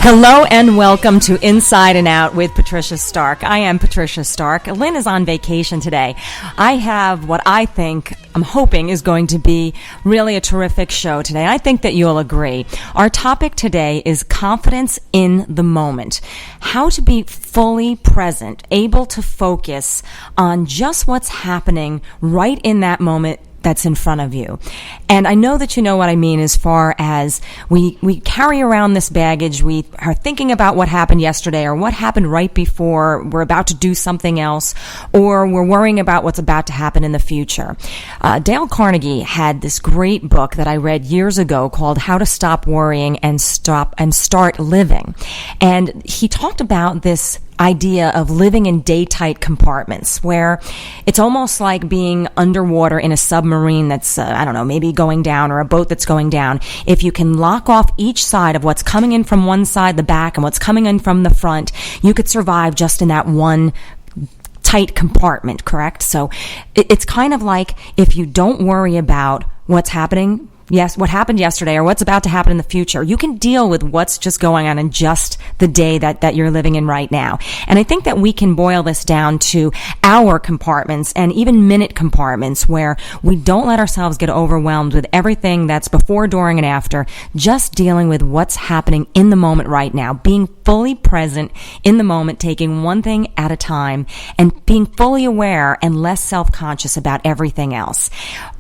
Hello and welcome to Inside and Out with Patricia Stark. I am Patricia Stark. Lynn is on vacation today. I have what I'm hoping is going to be really a terrific show today. I think that you'll agree. Our topic today is confidence in the moment. How to be fully present, able to focus on just what's happening right in that moment that's in front of you. And I know that you know what I mean as far as we carry around this baggage. We are thinking about what happened yesterday or what happened right before we're about to do something else, or we're worrying about what's about to happen in the future. Dale Carnegie had this great book that I read years ago called How to Stop Worrying and Start Living. And he talked about this idea of living in day-tight compartments where it's almost like being underwater in a submarine that's, maybe going down, or a boat that's going down. If you can lock off each side of what's coming in from one side, the back, and what's coming in from the front, you could survive just in that one tight compartment, correct? So it's kind of like if you don't worry about what's happening, what happened yesterday or what's about to happen in the future, you can deal with what's just going on in just the day that you're living in right now. And I think that we can boil this down to hour compartments and even minute compartments where we don't let ourselves get overwhelmed with everything that's before, during, and after, just dealing with what's happening in the moment right now, being fully present in the moment, taking one thing at a time, and being fully aware and less self-conscious about everything else.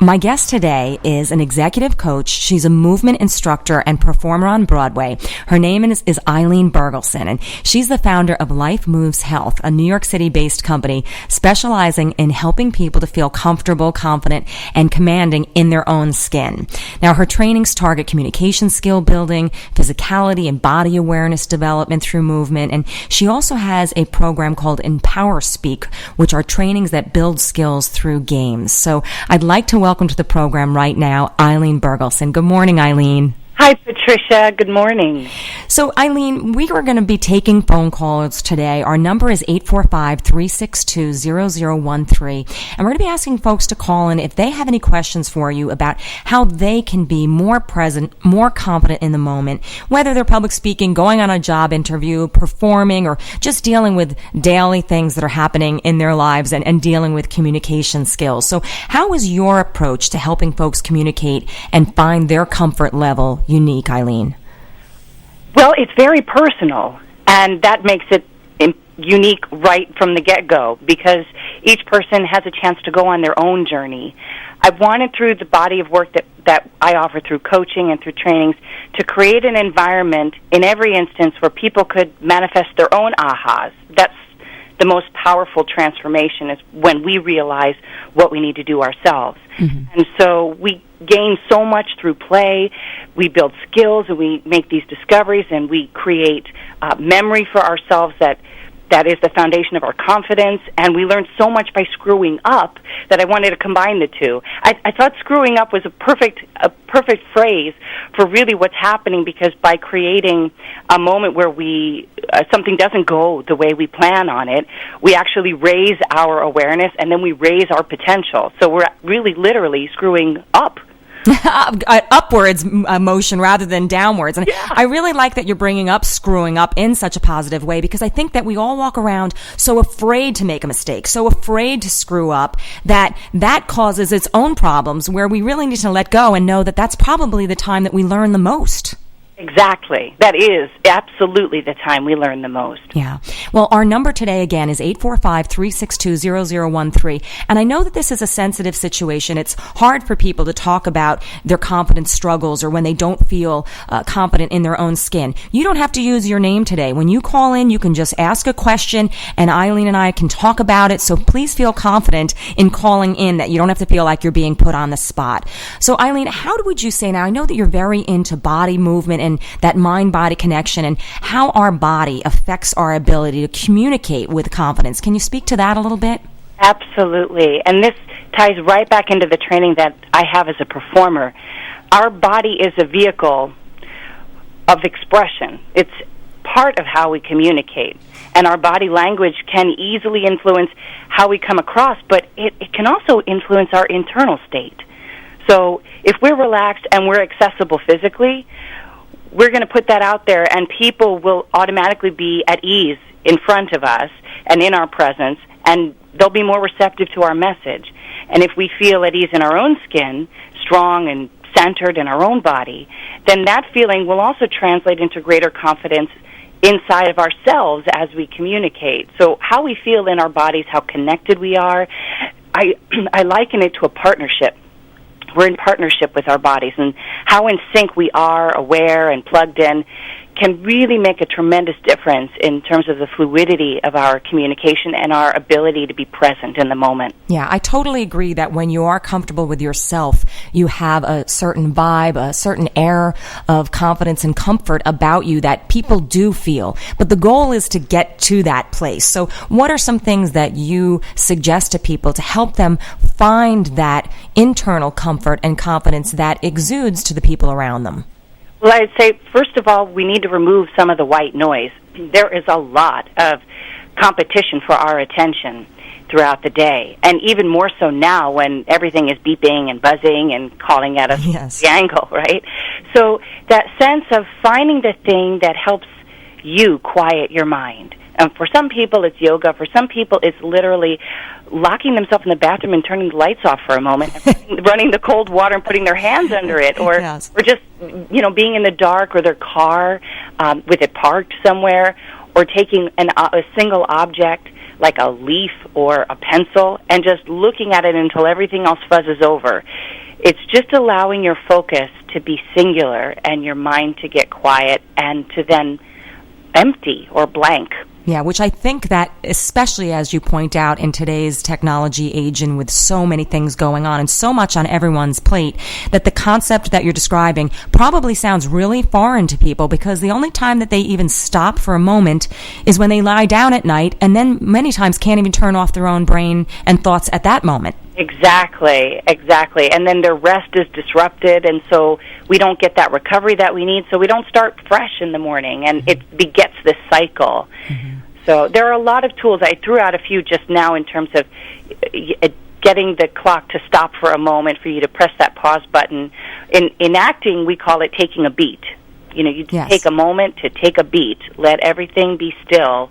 My guest today is an executive coach. She's a movement instructor and performer on Broadway. Her name is Eileen Bergelson, and she's the founder of Life Moves Health, a New York City-based company specializing in helping people to feel comfortable, confident, and commanding in their own skin. Now, her trainings target communication skill building, physicality, and body awareness development through movement, and she also has a program called Empower Speak, which are trainings that build skills through games. So I'd like to welcome to the program right now Eileen Bergelson. Good morning, Eileen. Hi, Patricia. Good morning. So, Eileen, we are going to be taking phone calls today. Our number is 845-362-0013. And we're going to be asking folks to call in if they have any questions for you about how they can be more present, more confident in the moment, whether they're public speaking, going on a job interview, performing, or just dealing with daily things that are happening in their lives and dealing with communication skills. So how is your approach to helping folks communicate and find their comfort level unique, Eileen? Well, it's very personal, and that makes it unique right from the get-go, because each person has a chance to go on their own journey. I wanted, through the body of work that I offer through coaching and through trainings, to create an environment in every instance where people could manifest their own ahas. That's the most powerful transformation, is when we realize what we need to do ourselves. Mm-hmm. And so we gain so much through play. We build skills, and we make these discoveries, and we create memory for ourselves that is the foundation of our confidence. And we learn so much by screwing up that I wanted to combine the two. I thought screwing up was a perfect phrase for really what's happening, because by creating a moment where something doesn't go the way we plan on it, we actually raise our awareness, and then we raise our potential. So we're really literally screwing up. Upwards motion rather than downwards. And yeah. I really like that you're bringing up screwing up in such a positive way, because I think that we all walk around so afraid to make a mistake, so afraid to screw up, that causes its own problems, where we really need to let go and know that that's probably the time that we learn the most. Exactly. That is absolutely the time we learn the most. Yeah. Well, our number today, again, is 845-362-0013. And I know that this is a sensitive situation. It's hard for people to talk about their confidence struggles or when they don't feel confident in their own skin. You don't have to use your name today. When you call in, you can just ask a question, and Eileen and I can talk about it. So please feel confident in calling in, that you don't have to feel like you're being put on the spot. So, Eileen, how would you say, now I know that you're very into body movement and that mind-body connection, and how our body affects our ability to communicate with confidence. Can you speak to that a little bit? Absolutely. And this ties right back into the training that I have as a performer. Our body is a vehicle of expression. It's part of how we communicate. And our body language can easily influence how we come across, but it can also influence our internal state. So if we're relaxed and we're accessible physically, we're going to put that out there, and people will automatically be at ease in front of us and in our presence, and they'll be more receptive to our message. And if we feel at ease in our own skin, strong and centered in our own body, then that feeling will also translate into greater confidence inside of ourselves as we communicate. So how we feel in our bodies, how connected we are, I liken it to a partnership. We're in partnership with our bodies, and how in sync we are, aware and plugged in, can really make a tremendous difference in terms of the fluidity of our communication and our ability to be present in the moment. Yeah, I totally agree that when you are comfortable with yourself, you have a certain vibe, a certain air of confidence and comfort about you that people do feel. But the goal is to get to that place. So what are some things that you suggest to people to help them find that internal comfort and confidence that exudes to the people around them? Well, I'd say, first of all, we need to remove some of the white noise. There is a lot of competition for our attention throughout the day, and even more so now when everything is beeping and buzzing and calling at us yes. the angle, right? So that sense of finding the thing that helps you quiet your mind. For some people, it's yoga. For some people, it's literally locking themselves in the bathroom and turning the lights off for a moment, and running the cold water and putting their hands under it, or yes. or just being in the dark, or their car with it parked somewhere, or taking a single object like a leaf or a pencil and just looking at it until everything else fuzzes over. It's just allowing your focus to be singular and your mind to get quiet and to then empty or blank. Yeah, which I think that, especially as you point out in today's technology age and with so many things going on and so much on everyone's plate, that the concept that you're describing probably sounds really foreign to people, because the only time that they even stop for a moment is when they lie down at night, and then many times can't even turn off their own brain and thoughts at that moment. Exactly. And then their rest is disrupted, and so we don't get that recovery that we need, so we don't start fresh in the morning, and it begets this cycle. Mm-hmm. So there are a lot of tools. I threw out a few just now in terms of getting the clock to stop for a moment, for you to press that pause button. In acting, we call it taking a beat. You yes. take a moment to take a beat, let everything be still,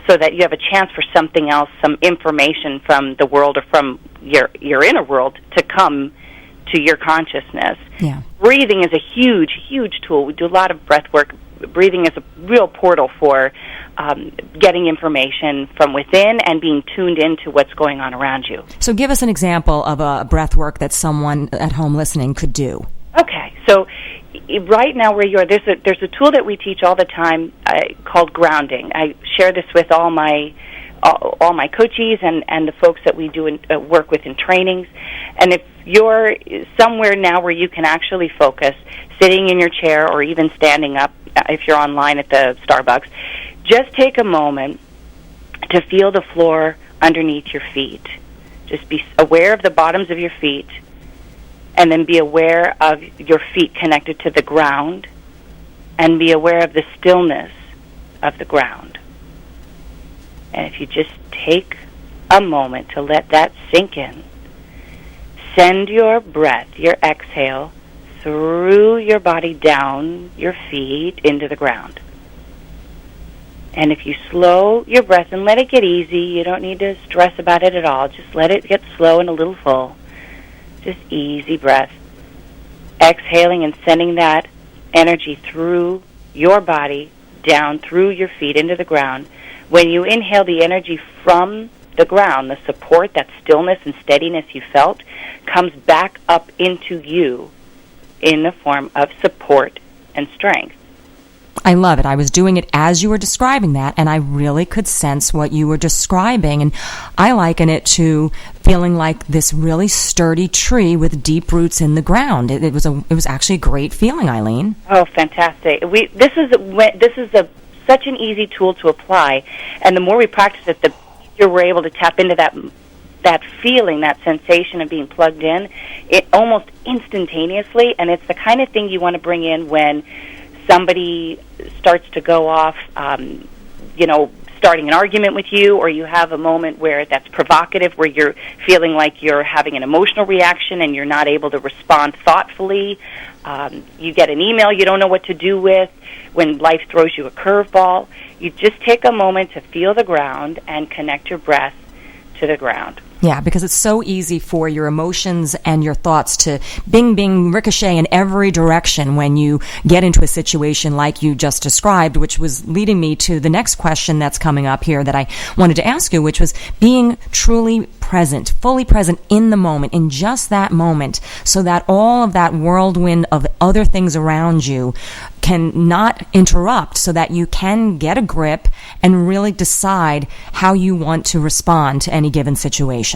so that you have a chance for something else, some information from the world or from your inner world to come to your consciousness. Yeah. Breathing is a huge, huge tool. We do a lot of breath work. Breathing is a real portal for getting information from within and being tuned into what's going on around you. So give us an example of a breath work that someone at home listening could do. Okay, so right now where you are, there's a tool that we teach all the time called grounding. I share this with all my coachees and the folks that we do work with in trainings. And if you're somewhere now where you can actually focus, sitting in your chair or even standing up, if you're online at the Starbucks, just take a moment to feel the floor underneath your feet. Just be aware of the bottoms of your feet, and then be aware of your feet connected to the ground, and be aware of the stillness of the ground. And if you just take a moment to let that sink in, send your breath, your exhale, through your body down your feet into the ground. And if you slow your breath and let it get easy, you don't need to stress about it at all. Just let it get slow and a little full. Just easy breath. Exhaling and sending that energy through your body, down through your feet into the ground. When you inhale, the energy from the ground, the support, that stillness and steadiness you felt, comes back up into you in the form of support and strength. I love it. I was doing it as you were describing that, and I really could sense what you were describing. And I liken it to feeling like this really sturdy tree with deep roots in the ground. It was actually a great feeling, Eileen. Oh, fantastic! This is such an easy tool to apply, and the more we practice it, the easier we're able to tap into that feeling, that sensation of being plugged in, it almost instantaneously. And it's the kind of thing you want to bring in when somebody starts to go off, starting an argument with you, or you have a moment where that's provocative, where you're feeling like you're having an emotional reaction and you're not able to respond thoughtfully. You get an email you don't know what to do with, when life throws you a curveball. You just take a moment to feel the ground and connect your breath to the ground. Yeah, because it's so easy for your emotions and your thoughts to bing, bing, ricochet in every direction when you get into a situation like you just described, which was leading me to the next question that's coming up here that I wanted to ask you, which was being truly present, fully present in the moment, in just that moment, so that all of that whirlwind of other things around you can not interrupt, so that you can get a grip and really decide how you want to respond to any given situation.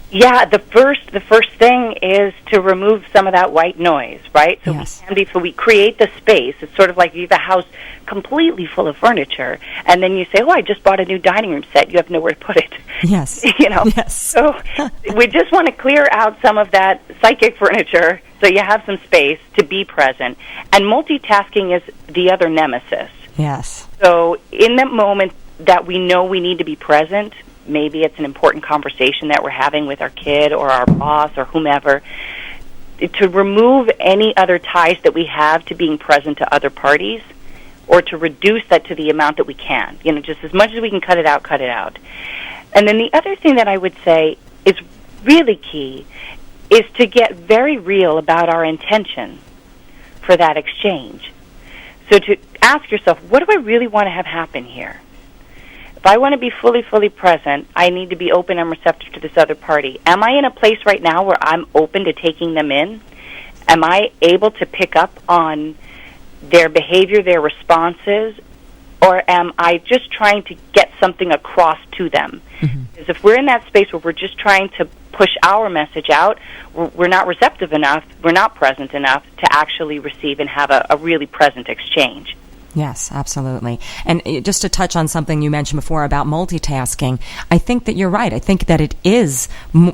Yeah, the first thing is to remove some of that white noise, right? So yes. we create the space. It's sort of like you have a house completely full of furniture, and then you say, "Oh, I just bought a new dining room set." You have nowhere to put it. Yes. Yes. So we just want to clear out some of that psychic furniture so you have some space to be present. And multitasking is the other nemesis. Yes. So in that moment that we know we need to be present, maybe it's an important conversation that we're having with our kid or our boss or whomever, to remove any other ties that we have to being present to other parties, or to reduce that to the amount that we can. Just as much as we can cut it out, cut it out. And then the other thing that I would say is really key is to get very real about our intention for that exchange. So to ask yourself, what do I really want to have happen here? If I want to be fully present, I need to be open and receptive to this other party. Am I in a place right now where I'm open to taking them in? Am I able to pick up on their behavior, their responses, or am I just trying to get something across to them? Mm-hmm. Because if we're in that space where we're just trying to push our message out, we're not receptive enough, we're not present enough to actually receive and have a really present exchange. Yes, absolutely. And just to touch on something you mentioned before about multitasking, I think that you're right. I think that it is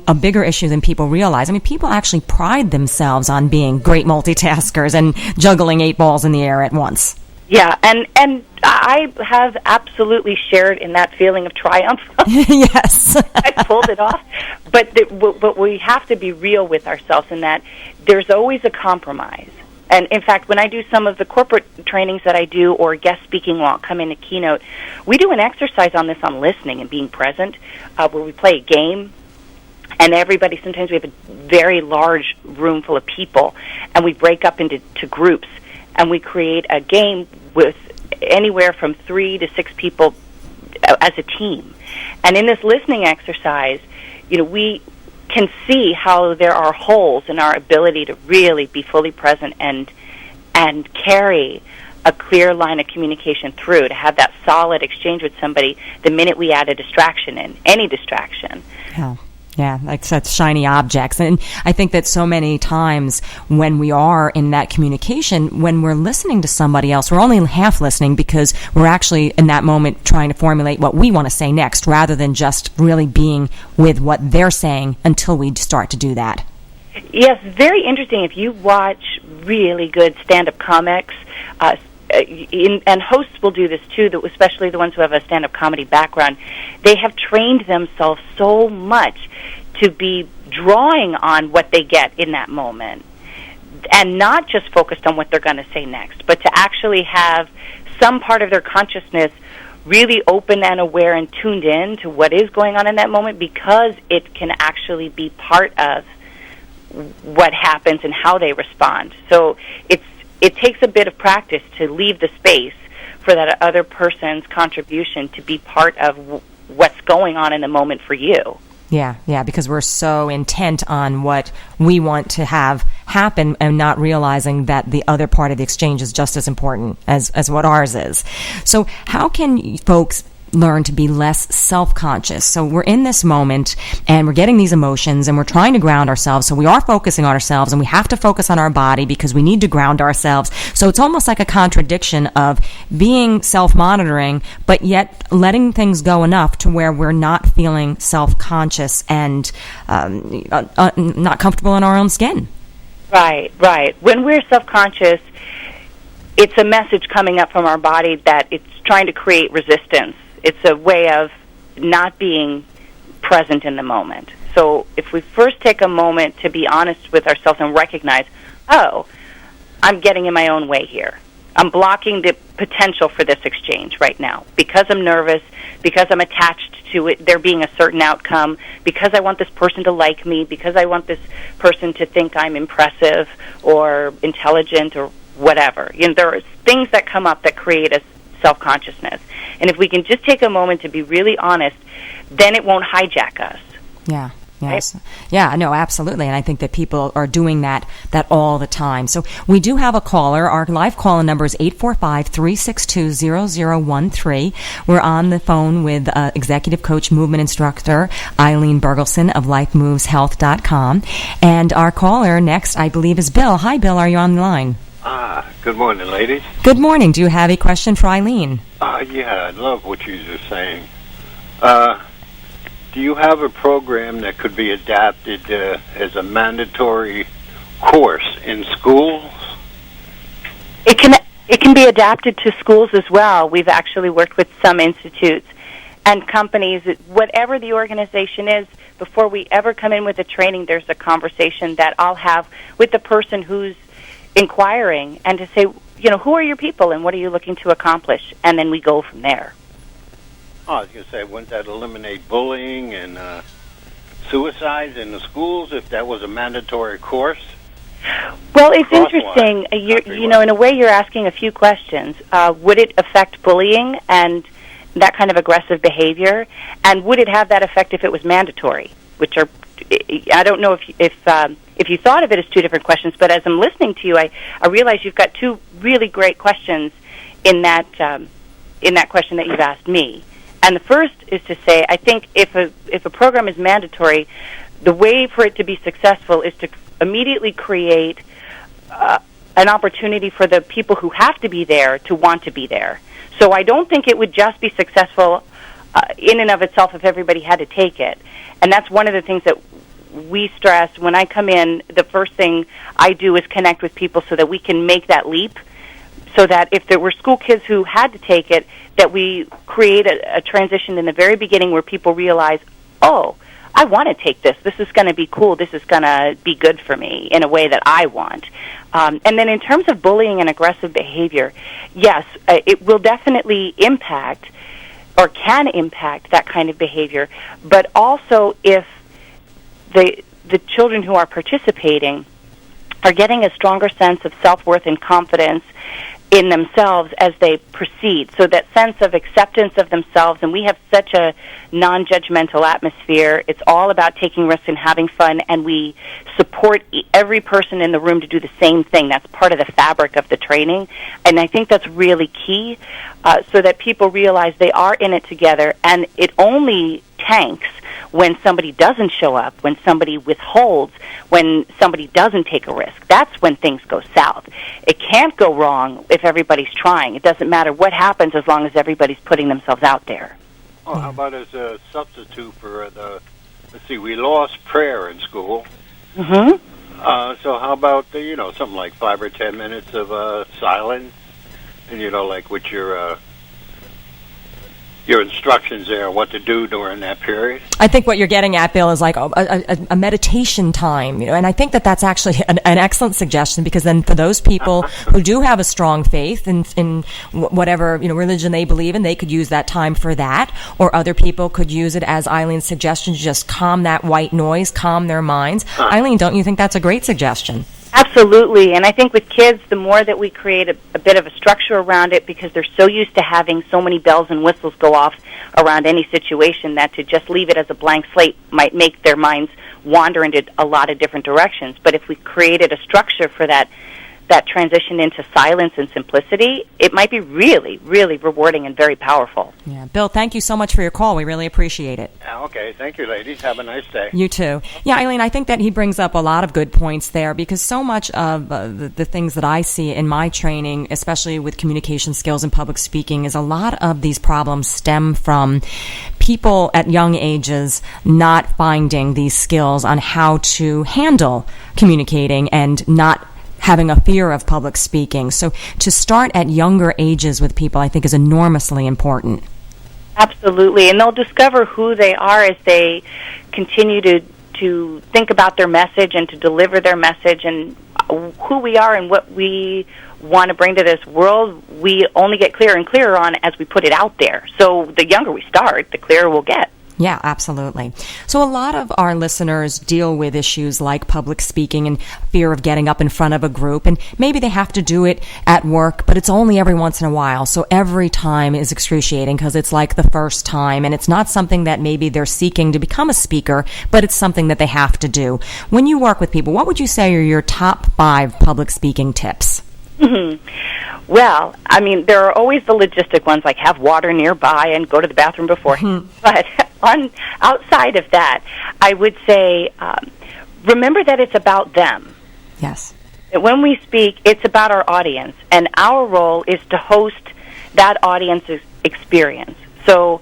a bigger issue than people realize. I mean, people actually pride themselves on being great multitaskers and juggling 8 balls in the air at once. Yeah, and I have absolutely shared in that feeling of triumph. Yes. I pulled it off. But we have to be real with ourselves in that there's always a compromise. And, in fact, when I do some of the corporate trainings that I do or guest speaking while I come in a keynote, we do an exercise on this on listening and being present, where we play a game. And everybody, sometimes we have a very large room full of people, and we break up into groups, and we create a game with anywhere from 3 to 6 people as a team. And in this listening exercise, we can see how there are holes in our ability to really be fully present and carry a clear line of communication through, to have that solid exchange with somebody the minute we add a distraction in, any distraction. Yeah, like such shiny objects. And I think that so many times when we are in that communication, when we're listening to somebody else, we're only half listening because we're actually in that moment trying to formulate what we want to say next, rather than just really being with what they're saying until we start to do that. Yes, very interesting. If you watch really good stand-up comics, and hosts will do this too, especially the ones who have a stand-up comedy background, they have trained themselves so much to be drawing on what they get in that moment and not just focused on what they're going to say next, but to actually have some part of their consciousness really open and aware and tuned in to what is going on in that moment, because it can actually be part of what happens and how they respond. So it takes a bit of practice to leave the space for that other person's contribution to be part of what's going on in the moment for you. Yeah, because we're so intent on what we want to have happen and not realizing that the other part of the exchange is just as important as what ours is. So how can folks learn to be less self-conscious? So we're in this moment and we're getting these emotions and we're trying to ground ourselves. So we are focusing on ourselves and we have to focus on our body because we need to ground ourselves. So it's almost like a contradiction of being self-monitoring, but yet letting things go enough to where we're not feeling self-conscious and not comfortable in our own skin. Right. When we're self-conscious, it's a message coming up from our body that it's trying to create resistance. It's a way of not being present in the moment. So if we first take a moment to be honest with ourselves and recognize, oh, I'm getting in my own way here. I'm blocking the potential for this exchange right now because I'm nervous, because I'm attached to it, there being a certain outcome, because I want this person to like me, because I want this person to think I'm impressive or intelligent or whatever. You know, there are things that come up that create a self-consciousness. And if we can just take a moment to be really honest, then it won't hijack us. Yeah. Yes. Right? Yeah, no, absolutely. And I think that people are doing that all the time. So we do have a caller. Our live call-in number is 845-362-0013. We're on the phone with executive coach, movement instructor Eileen Bergelson of LifeMovesHealth.com. And our caller next, I believe, is Bill. Hi, Bill. Are you on the line? Good morning, ladies. Good morning. Do you have a question for Eileen? Yeah, I love what you were saying. Do you have a program that could be adapted as a mandatory course in schools? It can be adapted to schools as well. We've actually worked with some institutes and companies, whatever the organization is. Before we ever come in with a training, there's a conversation that I'll have with the person who's inquiring and to say, you know, who are your people and what are you looking to accomplish? And then we go from there. Oh, I was going to say, wouldn't that eliminate bullying and suicides in the schools if that was a mandatory course? Well, it's interesting. You know, in a way, you're asking a few questions. Would it affect bullying and that kind of aggressive behavior? And would it have that effect if it was mandatory? Which are, I don't know if you thought of it as two different questions, but as I'm listening to you, I realize you've got two really great questions in that question that you've asked me. And the first is to say, I think if a program is mandatory, the way for it to be successful is to immediately create an opportunity for the people who have to be there to want to be there. So I don't think it would just be successful in and of itself if everybody had to take it. And that's one of the things that we stress. When I come in, the first thing I do is connect with people so that we can make that leap, so that if there were school kids who had to take it, that we create a transition in the very beginning where people realize, oh, I want to take this. This is going to be cool. This is going to be good for me in a way that I want. And then in terms of bullying and aggressive behavior, yes, it will definitely impact or can impact that kind of behavior. But also if the children who are participating are getting a stronger sense of self-worth and confidence in themselves as they proceed. So that sense of acceptance of themselves, and we have such a non-judgmental atmosphere. It's all about taking risks and having fun, and we support every person in the room to do the same thing. That's part of the fabric of the training, and I think that's really key, so that people realize they are in it together, and it only tanks when somebody doesn't show up, when somebody withholds, when somebody doesn't take a risk. That's when things go south. It can't go wrong if everybody's trying. It doesn't matter what happens as long as everybody's putting themselves out there. Oh, how about as a substitute for we lost prayer in school. Mm-hmm. So how about, something like 5 or 10 minutes of silence, and, like with your instructions there, what to do during that period. I think what you're getting at, Bill, is like a meditation time, and I think that's actually an excellent suggestion, because then for those people who do have a strong faith in whatever religion they believe in, they could use that time for that, or other people could use it as Eileen's suggestion to just calm that white noise, calm their minds. Eileen, don't you think that's a great suggestion? Absolutely, and I think with kids, the more that we create a bit of a structure around it, because they're so used to having so many bells and whistles go off around any situation, that to just leave it as a blank slate might make their minds wander into a lot of different directions. But if we created a structure for that transition into silence and simplicity, it might be really, really rewarding and very powerful. Yeah, Bill, thank you so much for your call. We really appreciate it. Okay, thank you, ladies. Have a nice day. You too. Yeah, Eileen, I think that he brings up a lot of good points there, because so much of the things that I see in my training, especially with communication skills and public speaking, is a lot of these problems stem from people at young ages not finding these skills on how to handle communicating and not having a fear of public speaking. So to start at younger ages with people, I think, is enormously important. Absolutely, and they'll discover who they are as they continue to think about their message and to deliver their message, and who we are and what we want to bring to this world. We only get clearer and clearer on as we put it out there. So the younger we start, the clearer we'll get. Yeah, absolutely. So a lot of our listeners deal with issues like public speaking and fear of getting up in front of a group, and maybe they have to do it at work, but it's only every once in a while. So every time is excruciating because it's like the first time, and it's not something that maybe they're seeking to become a speaker, but it's something that they have to do. When you work with people, what would you say are your top 5 public speaking tips? Well, I mean, there are always the logistic ones, like have water nearby and go to the bathroom beforehand. But outside of that, I would say remember that it's about them. Yes. When we speak, it's about our audience, and our role is to host that audience's experience. So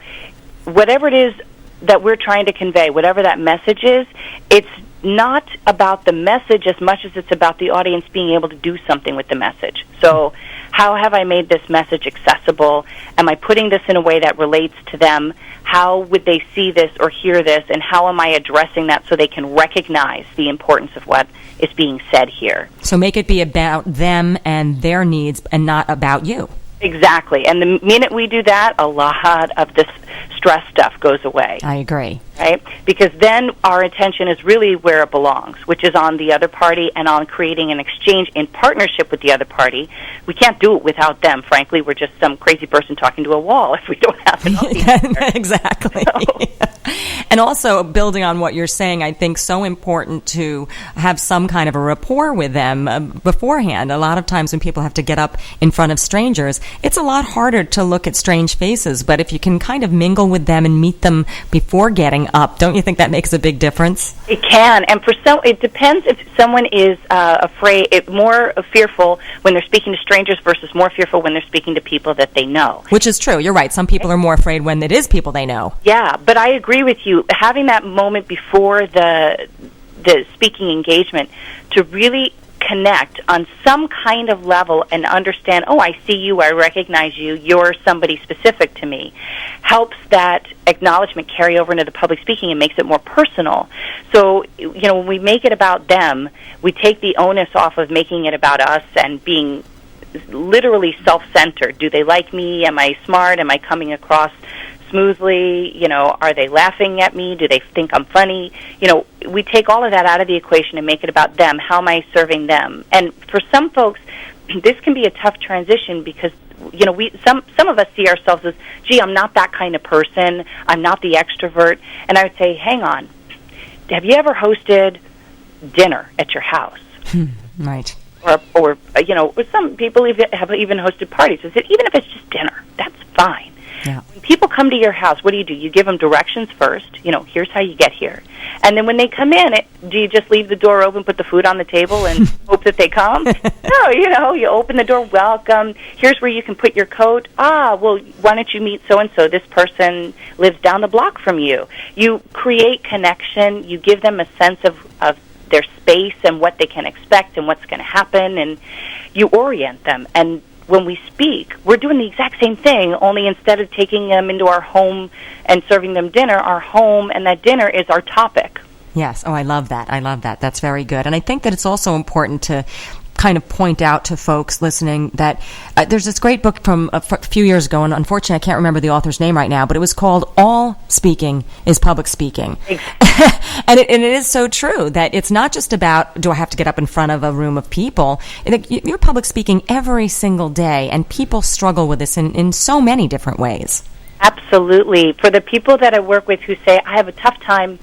whatever it is that we're trying to convey, whatever that message is, it's not about the message as much as it's about the audience being able to do something with the message. So how have I made this message accessible? Am I putting this in a way that relates to them? How would they see this or hear this? And how am I addressing that so they can recognize the importance of what is being said here? So make it be about them and their needs and not about you. Exactly. And the minute we do that, a lot of this stress stuff goes away. I agree. Right? Because then our attention is really where it belongs, which is on the other party and on creating an exchange in partnership with the other party. We can't do it without them, frankly. We're just some crazy person talking to a wall if we don't have an audience. Exactly. So. And also, building on what you're saying, I think so important to have some kind of a rapport with them beforehand. A lot of times when people have to get up in front of strangers, it's a lot harder to look at strange faces. But if you can kind of mingle with them and meet them before getting up, don't you think that makes a big difference? It can, and for some, it depends if someone is more fearful when they're speaking to strangers versus more fearful when they're speaking to people that they know. Which is true. You're right. Some people are more afraid when it is people they know. Yeah, but I agree with you. Having that moment before the speaking engagement to really connect on some kind of level and understand, oh, I see you, I recognize you, you're somebody specific to me, helps that acknowledgement carry over into the public speaking and makes it more personal. So, when we make it about them, we take the onus off of making it about us and being literally self-centered. Do they like me? Am I smart? Am I coming across smoothly? Are they laughing at me? Do they think I'm funny? We take all of that out of the equation and make it about them. How am I serving them? And for some folks, this can be a tough transition because some of us see ourselves as, gee, I'm not that kind of person. I'm not the extrovert. And I would say, hang on. Have you ever hosted dinner at your house? Right. Or some people have even hosted parties. I said, even if it's just dinner, that's fine. Yeah. When people come to your house, what do? You give them directions first. Here's how you get here. And then when they come in, do you just leave the door open, put the food on the table, and hope that they come? No, you open the door, welcome. Here's where you can put your coat. Well, why don't you meet so-and-so? This person lives down the block from you. You create connection. You give them a sense of their space and what they can expect and what's going to happen, and you orient them. And when we speak, we're doing the exact same thing, only instead of taking them into our home and serving them dinner, our home and that dinner is our topic. Yes. Oh, I love that. That's very good. And I think that it's also important to kind of point out to folks listening that there's this great book from a few years ago, and unfortunately I can't remember the author's name right now, but it was called All Speaking is Public Speaking. And it is so true that it's not just about, do I have to get up in front of a room of people? You're public speaking every single day, and people struggle with this in so many different ways. Absolutely. For the people that I work with who say, I have a tough time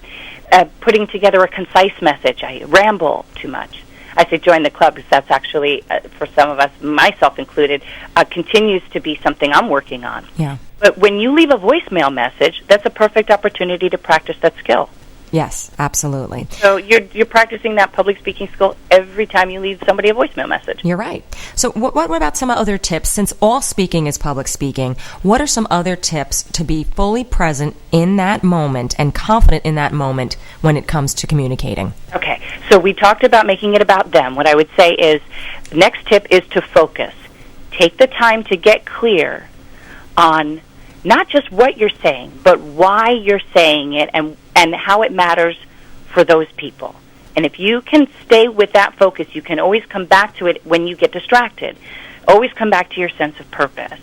putting together a concise message, I ramble too much, I say join the club, because that's actually, for some of us, myself included, continues to be something I'm working on. Yeah. But when you leave a voicemail message, that's a perfect opportunity to practice that skill. Yes, absolutely. So you're practicing that public speaking skill every time you leave somebody a voicemail message. You're right. So what about some other tips? Since all speaking is public speaking, what are some other tips to be fully present in that moment and confident in that moment when it comes to communicating? Okay, so we talked about making it about them. What I would say is, the next tip is to focus. Take the time to get clear on not just what you're saying, but why you're saying it and how it matters for those people. And if you can stay with that focus, you can always come back to it when you get distracted. Always come back to your sense of purpose.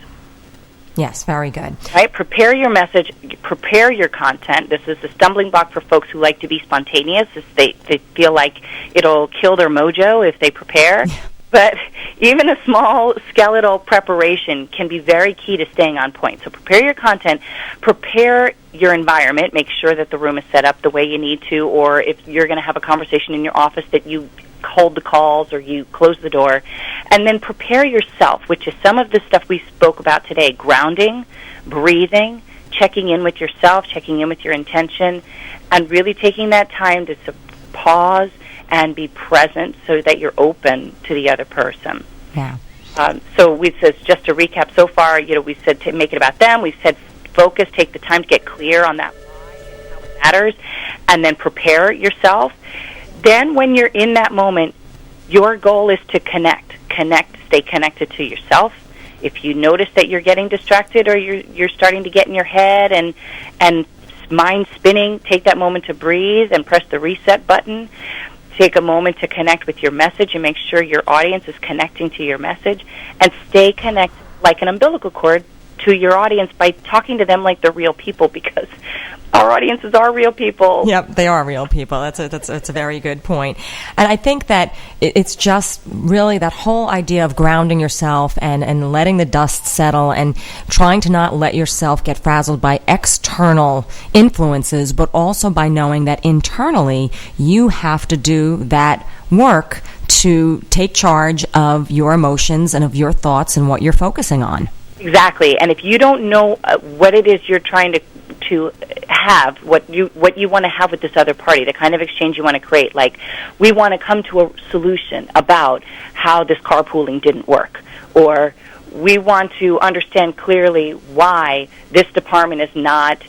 Yes, very good. Right? Prepare your message, prepare your content. This is the stumbling block for folks who like to be spontaneous. They feel like it'll kill their mojo if they prepare. But even a small skeletal preparation can be very key to staying on point. So prepare your content, prepare your environment, make sure that the room is set up the way you need to, or if you're going to have a conversation in your office, that you hold the calls or you close the door. And then prepare yourself, which is some of the stuff we spoke about today: grounding, breathing, checking in with yourself, checking in with your intention, and really taking that time to pause and be present so that you're open to the other person. Yeah. So we said, just to recap so far, we said to make it about them. We said focus, take the time to get clear on that why and how it matters, and then prepare yourself. Then when you're in that moment, your goal is to connect, stay connected to yourself. If you notice that you're getting distracted or you're starting to get in your head and mind spinning, take that moment to breathe and press the reset button. Take a moment to connect with your message and make sure your audience is connecting to your message, and stay connected like an umbilical cord to your audience by talking to them like they're real people, because our audiences are real people. Yep, they are real people. That's a very good point. And I think that it's just really that whole idea of grounding yourself and letting the dust settle and trying to not let yourself get frazzled by external influences, but also by knowing that internally you have to do that work to take charge of your emotions and of your thoughts and what you're focusing on. Exactly. And if you don't know what it is you're trying to have, what you want to have with this other party, the kind of exchange you want to create, like, we want to come to a solution about how this carpooling didn't work, or we want to understand clearly why this department is not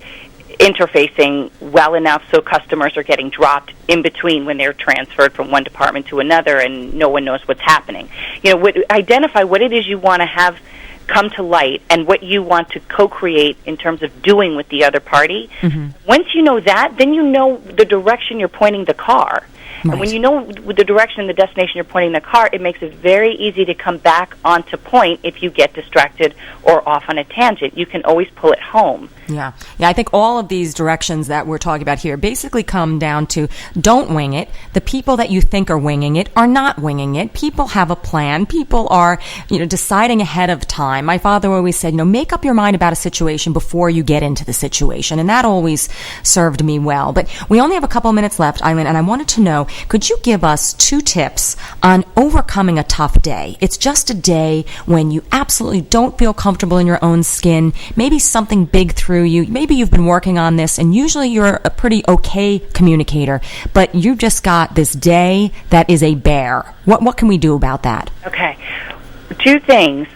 interfacing well enough so customers are getting dropped in between when they're transferred from one department to another and no one knows what's happening. Identify what it is you want to have come to light and what you want to co-create in terms of doing with the other party. Mm-hmm. Once you know that, then you know the direction you're pointing the car. Right. And when you know the direction and the destination you're pointing the car, it makes it very easy to come back onto point if you get distracted or off on a tangent. You can always pull it home. Yeah, I think all of these directions that we're talking about here basically come down to don't wing it. The people that you think are winging it are not winging it. People have a plan. People are, deciding ahead of time. My father always said, make up your mind about a situation before you get into the situation, and that always served me well. But we only have a couple of minutes left, Eileen, and I wanted to know, could you give us 2 tips on overcoming a tough day? It's just a day when you absolutely don't feel comfortable in your own skin. Maybe something big threw you. Maybe you've been working on this, and usually you're a pretty okay communicator, but you just got this day that is a bear. What can we do about that? Okay. 2 things.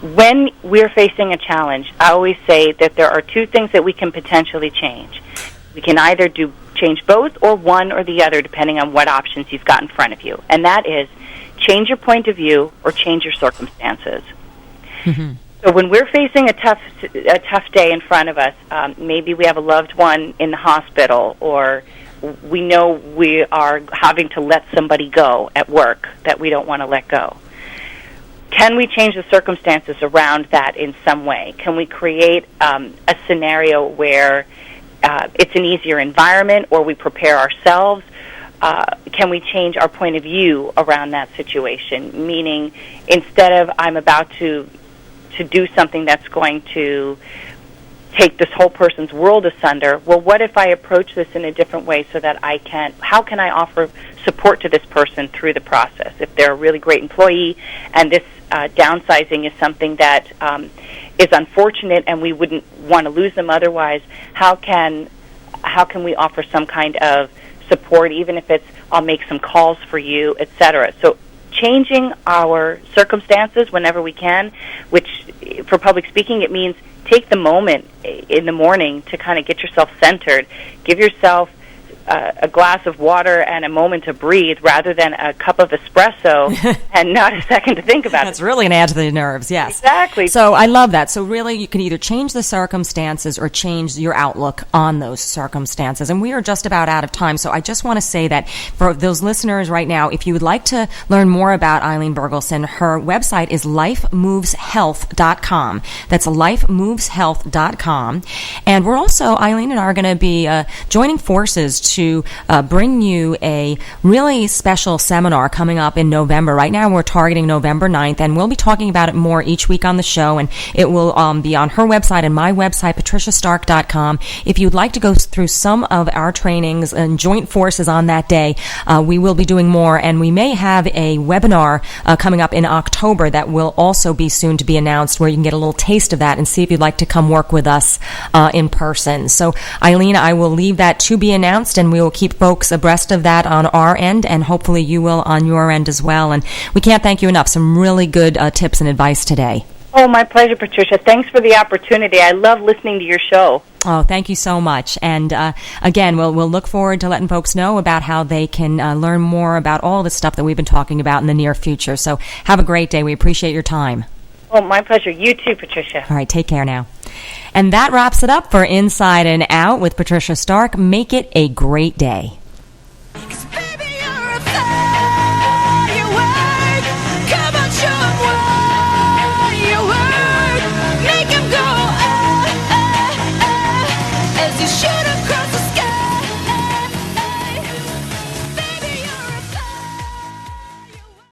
When we're facing a challenge, I always say that there are 2 things that we can potentially change. We can either change both or one or the other, depending on what options you've got in front of you. And that is change your point of view or change your circumstances. Mm-hmm. So when we're facing a tough day in front of us, maybe we have a loved one in the hospital, or we know we are having to let somebody go at work that we don't want to let go. Can we change the circumstances around that in some way? Can we create a scenario where it's an easier environment, or we prepare ourselves? Can we change our point of view around that situation? Meaning, instead of I'm about to do something that's going to take this whole person's world asunder, well, what if I approach this in a different way so that how can I offer support to this person through the process? If they're a really great employee and this downsizing is something that is unfortunate and we wouldn't want to lose them otherwise, how can how can we offer some kind of support, even if it's I'll make some calls for you, etc. So changing our circumstances whenever we can, which for public speaking it means take the moment in the morning to kind of get yourself centered, give yourself a glass of water and a moment to breathe rather than a cup of espresso and not a second to think about That's really going to add to the nerves, yes. Exactly. So I love that. So really you can either change the circumstances or change your outlook on those circumstances. And we are just about out of time. So I just want to say that for those listeners right now, if you would like to learn more about Eileen Bergelson, her website is lifemoveshealth.com. That's lifemoveshealth.com. And we're also, Eileen and I are going to be joining forces to bring you a really special seminar coming up in November. Right now we're targeting November 9th, and we'll be talking about it more each week on the show, and it will be on her website and my website, patriciastark.com. If you'd like to go through some of our trainings and joint forces on that day, we will be doing more, and we may have a webinar coming up in October that will also be soon to be announced, where you can get a little taste of that and see if you'd like to come work with us in person. So, Eileen, I will leave that to be announced, and we will keep folks abreast of that on our end, and hopefully you will on your end as well. And we can't thank you enough. Some really good tips and advice today. Oh, my pleasure, Patricia. Thanks for the opportunity. I love listening to your show. Oh, thank you so much. And again, we'll look forward to letting folks know about how they can learn more about all the stuff that we've been talking about in the near future. So have a great day. We appreciate your time. Oh, my pleasure. You too, Patricia. All right, take care now. And that wraps it up for Inside and Out with Patricia Stark. Make it a great day.